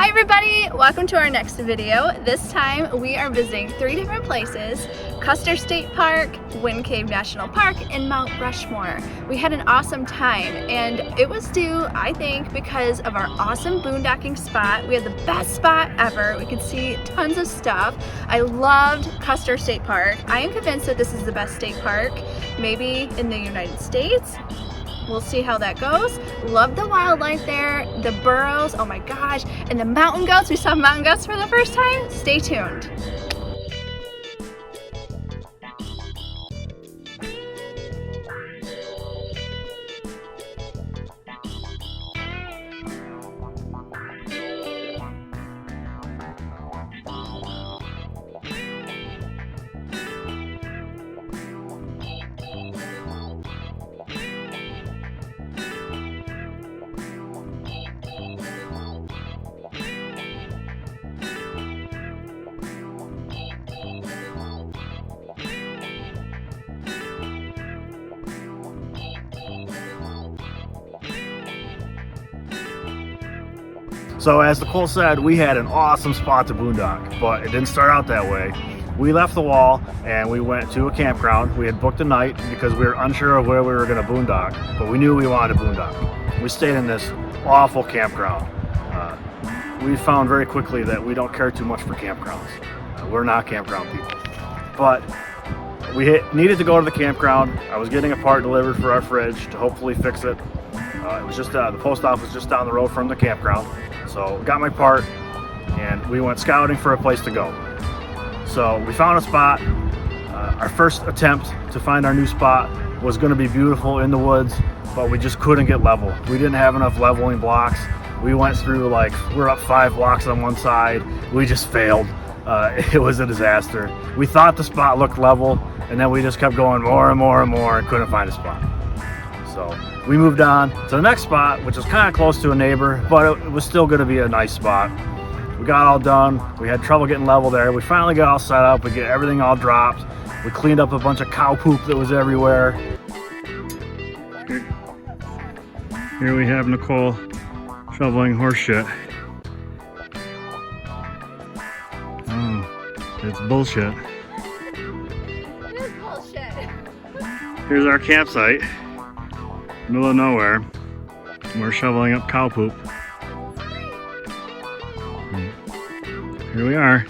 Hi everybody, welcome to our next video. This time we are visiting 3 different places: Custer State Park, Wind Cave National Park, and Mount Rushmore. We had an awesome time and it was due, I think, because of our awesome boondocking spot. We had the best spot ever. We could see tons of stuff. I loved Custer State Park. I am convinced that this is the best state park, maybe in the United States. We'll see how that goes. Love the wildlife there, the burros, oh my gosh, and the mountain goats. We saw mountain goats for the first time. Stay tuned. So as Nicole said, we had an awesome spot to boondock, but it didn't start out that way. We left the wall and we went to a campground. We had booked a night because we were unsure of where we were going to boondock, but we knew we wanted to boondock. We stayed in this awful campground. We found very quickly that we don't care too much for campgrounds. We're not campground people. But we needed to go to the campground. I was getting a part delivered for our fridge to hopefully fix it. It was just the post office just down the road from the campground. So got my part and we went scouting for a place to go. So we found a spot. Our first attempt to find our new spot was going to be beautiful in the woods, but we just couldn't get level. We didn't have enough leveling blocks. We went through we're up 5 blocks on one side. We just failed. It was a disaster. We thought the spot looked level and then we just kept going more and more and more and couldn't find a spot. So we moved on to the next spot, which was kind of close to a neighbor, but it was still going to be a nice spot. We got all done. We had trouble getting level there. We finally got all set up. We get everything all dropped. We cleaned up a bunch of cow poop that was everywhere. Here we have Nicole shoveling horse shit. Oh, it's bullshit. It is bullshit. Here's our campsite. Middle of nowhere. We're shoveling up cow poop. Here we are.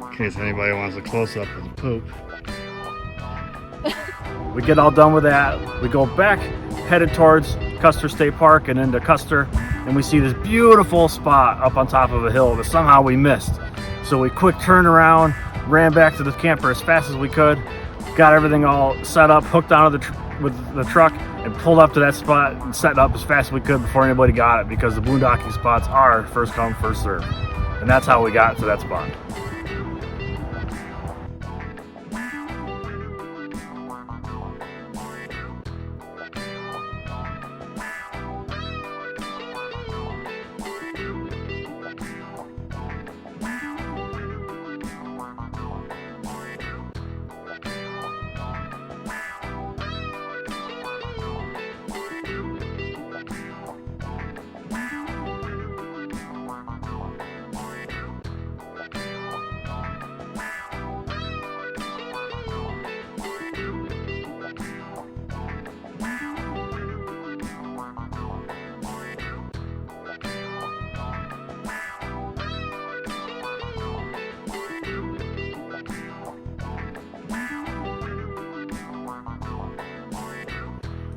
In case anybody wants a close-up of the poop. We get all done with that. We go back, headed towards Custer State Park and into Custer, and we see this beautiful spot up on top of a hill that somehow we missed. So we quick turned around, ran back to the camper as fast as we could, got everything all set up, hooked onto with the truck, and pulled up to that spot and set up as fast as we could before anybody got it, because the boondocking spots are first come, first serve. And that's how we got to that spot.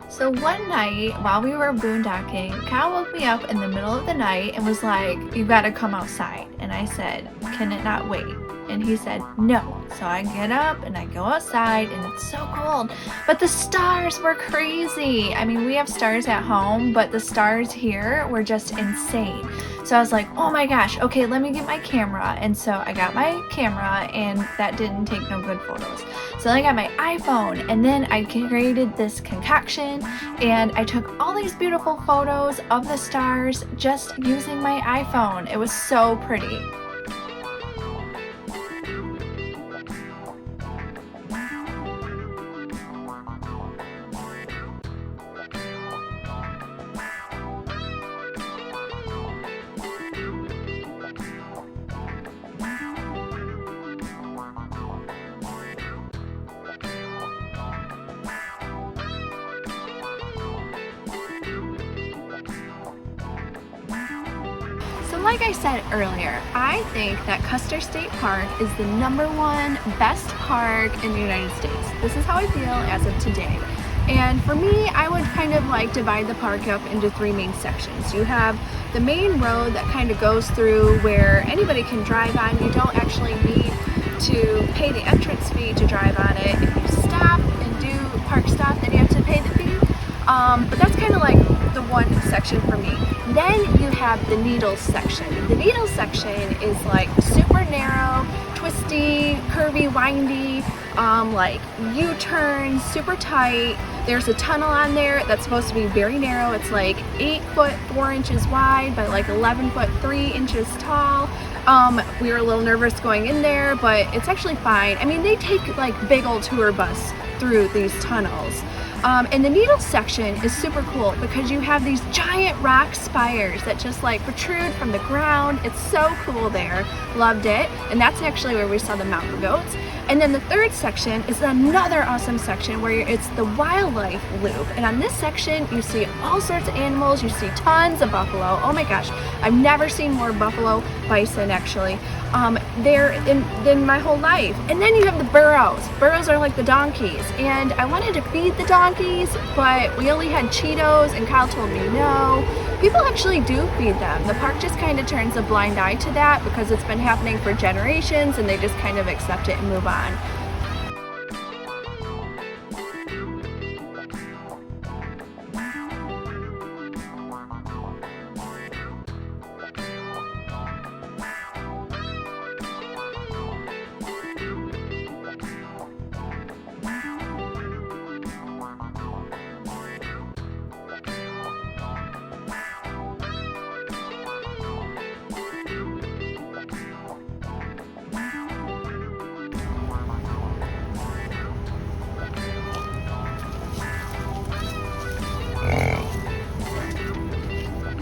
So one night while we were boondocking, Cal woke me up in the middle of the night and was like, "You gotta come outside." And I said, "Can it not wait?" And he said, "No." So I get up and I go outside and it's so cold, but the stars were crazy. I mean, we have stars at home, but the stars here were just insane. So I was like, oh my gosh, okay, let me get my camera. And so I got my camera and that didn't take no good photos. So then I got my iPhone and then I created this concoction and I took all these beautiful photos of the stars just using my iPhone. It was so pretty. like I said earlier, I think that Custer State Park is the #1 best park in the United States. This is how I feel as of today. And for me, I would kind of like divide the park up into 3 main sections. You have the main road that kind of goes through where anybody can drive on. You don't actually need to pay the entrance fee to drive on it. If you stop and do park stop, then you have to pay the fee. But that's kind of like the one section for me. Then you have the Needles section. The Needles section is like super narrow, twisty, curvy, windy, like U-turns, super tight. There's a tunnel on there that's supposed to be very narrow. It's like 8 foot 4 inches wide by like 11 foot 3 inches tall. We were a little nervous going in there, but it's actually fine. I mean, they take like big old tour bus through these tunnels. And the Needles section is super cool because you have these giant rock spires that just like protrude from the ground. It's so cool there. Loved it. And that's actually where we saw the mountain goats. And then the third section is another awesome section where it's the wildlife loop. And on this section, you see all sorts of animals. You see tons of buffalo. Oh my gosh, I've never seen more buffalo, bison actually, there in my whole life. And then you have the burros. Burros are like the donkeys. And I wanted to feed the donkeys, but we only had Cheetos and Kyle told me no. People actually do feed them. The park just kind of turns a blind eye to that because it's been happening for generations and they just kind of accept it and move on.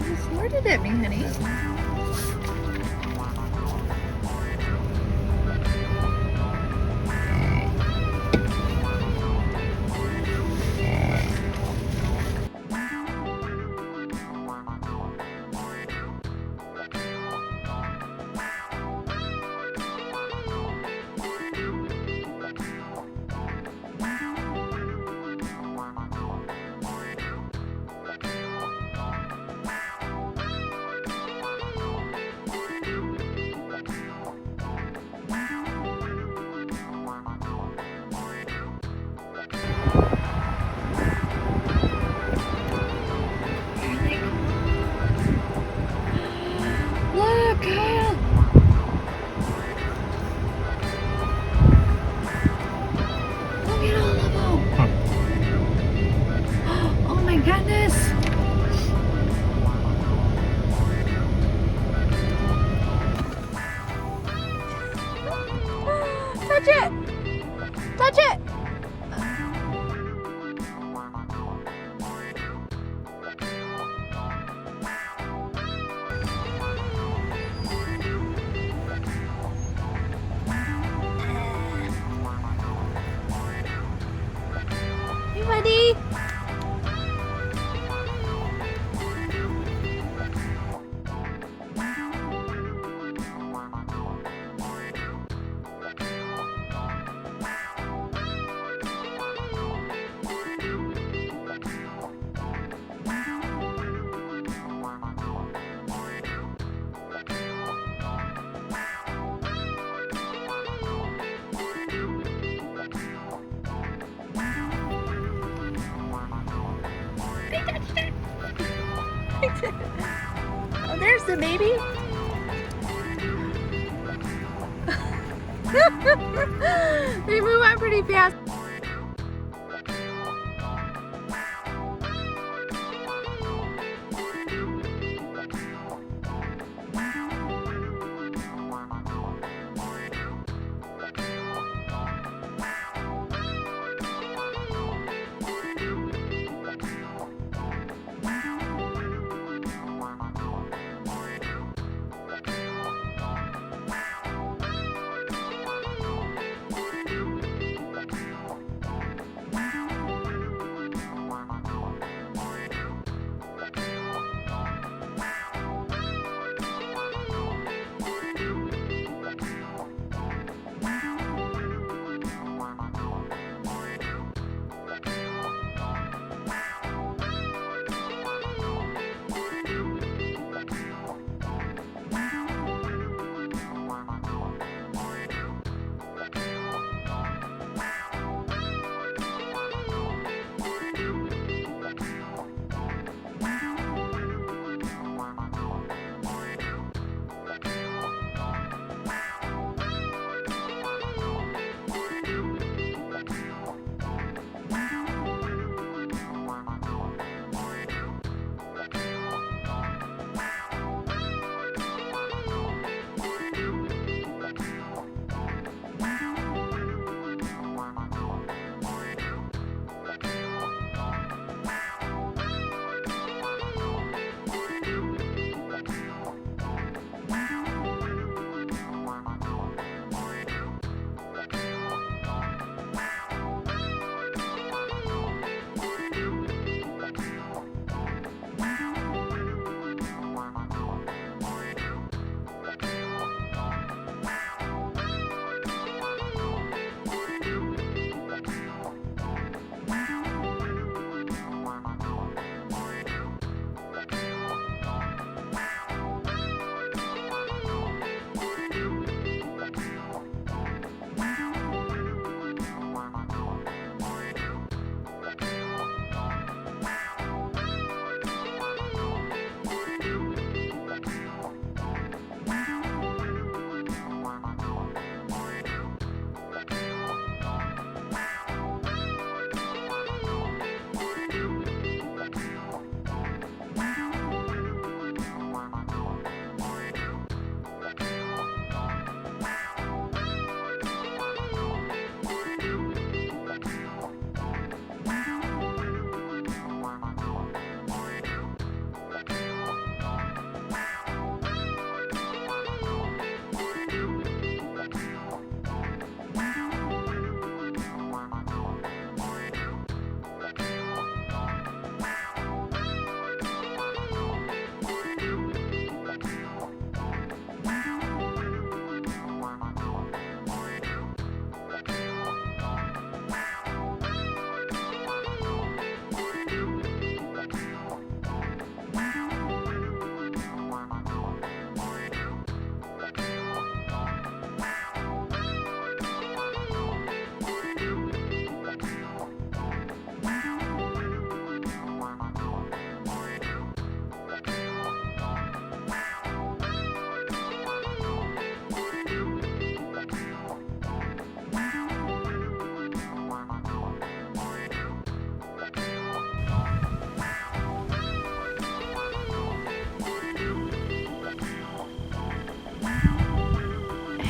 You snorted at me, honey. Look, Kyle! Look at all of them! Oh my goodness! Touch it! Touch it! Hey, buddy! Oh, there's the baby. They move on pretty fast.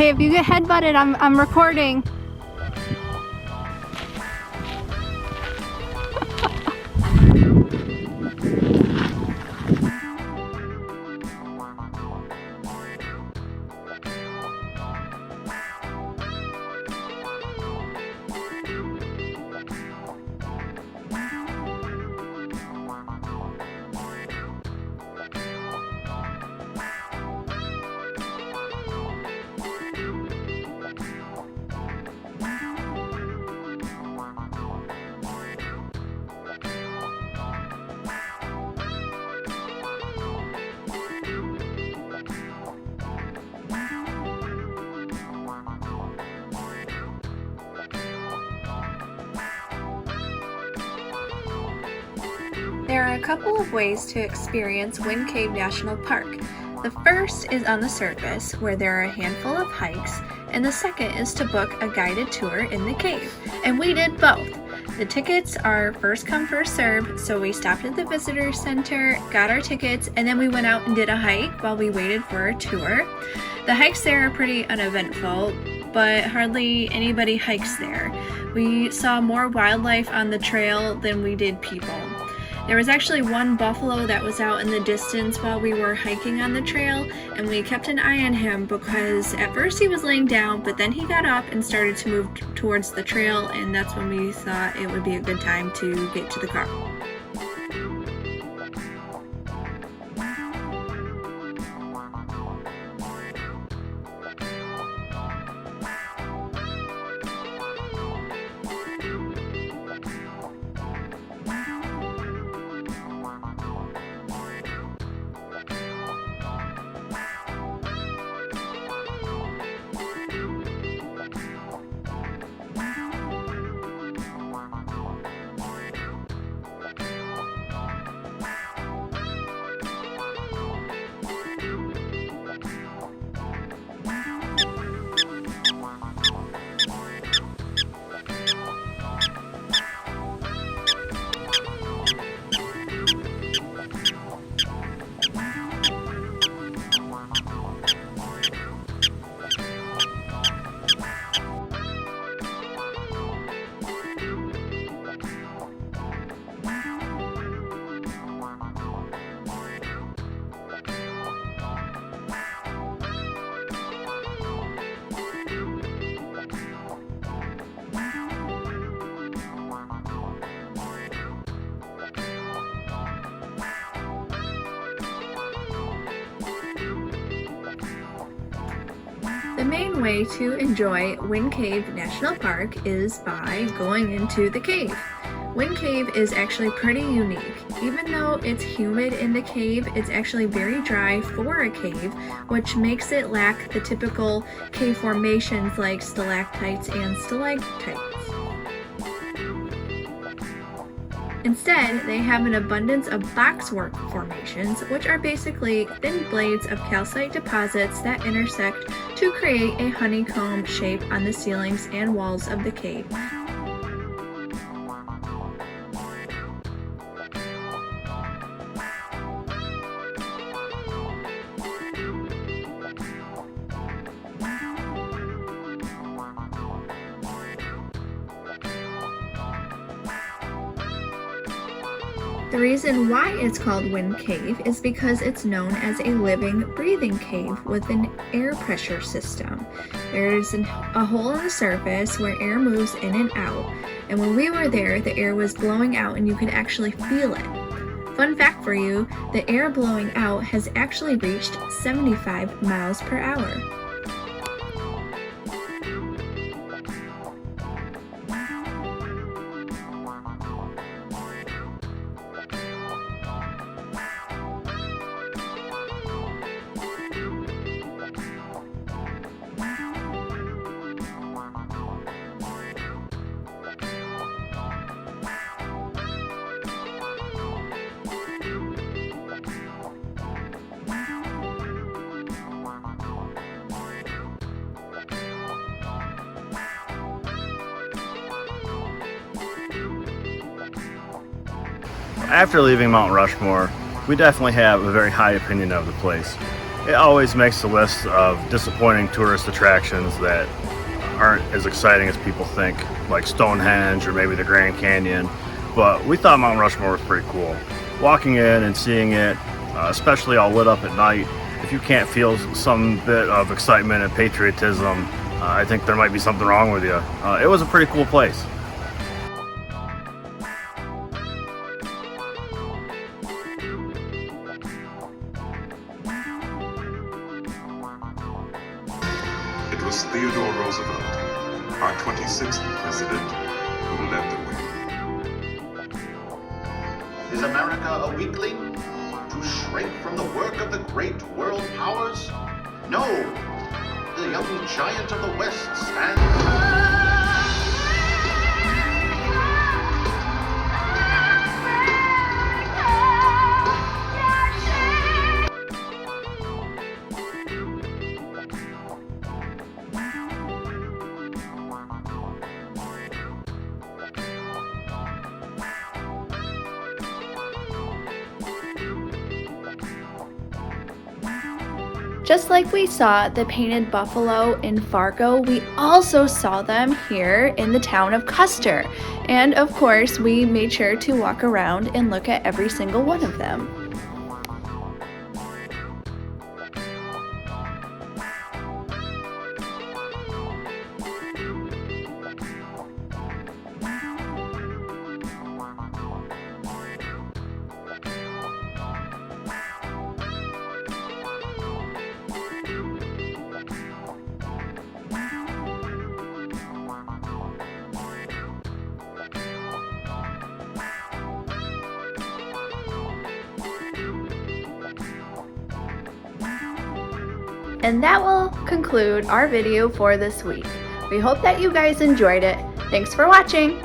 Hey, if you get headbutted, I'm recording. There are a couple of ways to experience Wind Cave National Park. The first is on the surface, where there are a handful of hikes, and the second is to book a guided tour in the cave. And we did both. The tickets are first come, first serve, so we stopped at the visitor center, got our tickets, and then we went out and did a hike while we waited for our tour. The hikes there are pretty uneventful, but hardly anybody hikes there. We saw more wildlife on the trail than we did people. There was actually one buffalo that was out in the distance while we were hiking on the trail, and we kept an eye on him because at first he was laying down, but then he got up and started to move towards the trail, and that's when we thought it would be a good time to get to the car. The main way to enjoy Wind Cave National Park is by going into the cave. Wind Cave is actually pretty unique. Even though it's humid in the cave, it's actually very dry for a cave, which makes it lack the typical cave formations like stalactites and stalagmites. Instead, they have an abundance of boxwork formations, which are basically thin blades of calcite deposits that intersect to create a honeycomb shape on the ceilings and walls of the cave. The reason why it's called Wind Cave is because it's known as a living, breathing cave with an air pressure system. There's a hole in the surface where air moves in and out, and when we were there, the air was blowing out and you could actually feel it. Fun fact for you, the air blowing out has actually reached 75 miles per hour. After leaving Mount Rushmore, we definitely have a very high opinion of the place. it always makes the list of disappointing tourist attractions that aren't as exciting as people think, like Stonehenge or maybe the Grand Canyon. But we thought Mount Rushmore was pretty cool. Walking in and seeing it, especially all lit up at night, if you can't feel some bit of excitement and patriotism, I think there might be something wrong with you. It was a pretty cool place. It was Theodore Roosevelt, our 26th president, who led the way. Is America a weakling to shrink from the work of the great world powers? No! The young giant of the West stands... Just like we saw the painted buffalo in Fargo, we also saw them here in the town of Custer. And of course, we made sure to walk around and look at every single one of them. And that will conclude our video for this week. We hope that you guys enjoyed it. Thanks for watching!